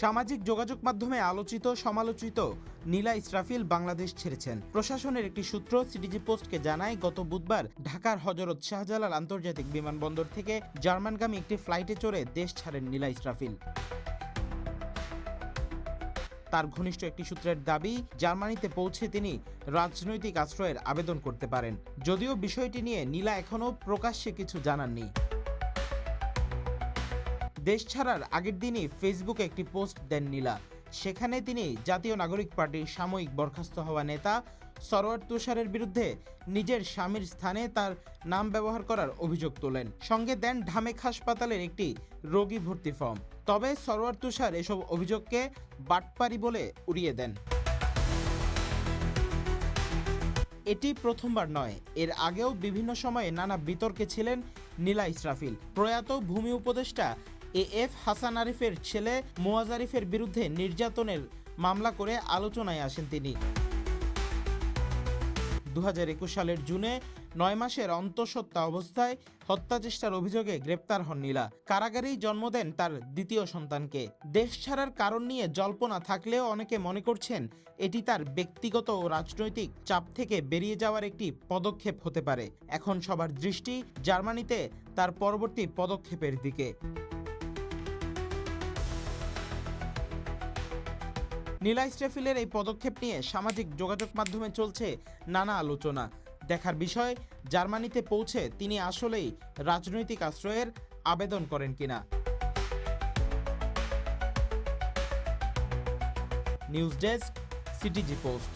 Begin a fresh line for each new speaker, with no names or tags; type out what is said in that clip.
সামাজিক যোগাযোগ মাধ্যমে আলোচিত সমালোচিত নীলা ইসরাফিল বাংলাদেশ ছেড়েছেন। প্রশাসনের একটি সূত্র সিটিজি পোস্টকে জানায়, গত বুধবার ঢাকার হযরত শাহজালাল আন্তর্জাতিক বিমানবন্দর থেকে জার্মানগামী একটি ফ্লাইটে চড়ে দেশ ছাড়েন নীলা ইসরাফিল। তার ঘনিষ্ঠ একটি সূত্রের দাবি, জার্মানিতে পৌঁছে তিনি রাজনৈতিক আশ্রয়ের আবেদন করতে পারেন। যদিও বিষয়টি নিয়ে নীলা এখনও প্রকাশ্যে কিছু জানাননি। দেশ ছাড়ার আগের দিনই ফেসবুকে একটি পোস্ট দেন নীলা। সেখানে তিনি জাতীয় নাগরিক পার্টির সাময়িক বরখাস্ত হওয়া নেতা সরওয়ার তুষারের বিরুদ্ধে নিজের স্বামীর স্থানে তার নাম ব্যবহার করার অভিযোগ তোলেন। সঙ্গে দেন ঢামেক হাসপাতালের একটি রোগী ভর্তি ফর্ম। তবে সরওয়ার তুষার এসব অভিযোগকে বাটপারি বলে উড়িয়ে দেন। এটি প্রথমবার নয়, এর আগেও বিভিন্ন সময়ে নানা বিতর্কে ছিলেন নীলা ইসরাফিল। প্রয়াত ভূমি উপদেষ্টা এএফ হাসান আরিফের ছেলে মুয়াজ আরিফের বিরুদ্ধে নির্যাতনের মামলা করে আলোচনায় আসেন তিনি। 2021 সালের জুনে 9 মাসের অন্তঃসত্ত্বা অবস্থায় হত্যা চেষ্টার অভিযোগে গ্রেপ্তার হন নীলা। কারাগারেই জন্ম দেন তার দ্বিতীয় সন্তানকে। দেশ ছাড়ার কারণ নিয়ে জল্পনা থাকলেও অনেকে মনে করছেন এটি তার ব্যক্তিগত ও রাজনৈতিক চাপ থেকে বেরিয়ে যাওয়ার একটি পদক্ষেপ হতে পারে। এখন সবার দৃষ্টি জার্মানিতে তার পরবর্তী পদক্ষেপের দিকে। নীলা ইসরাফিলের এই পদক্ষেপ নিয়ে সামাজিক যোগাযোগ মাধ্যমে চলছে নানা আলোচনা। দেখার বিষয়, জার্মানিতে পৌঁছে তিনি আসলেই রাজনৈতিক আশ্রয়ের আবেদন করেন কিনা। News desk, CTG post.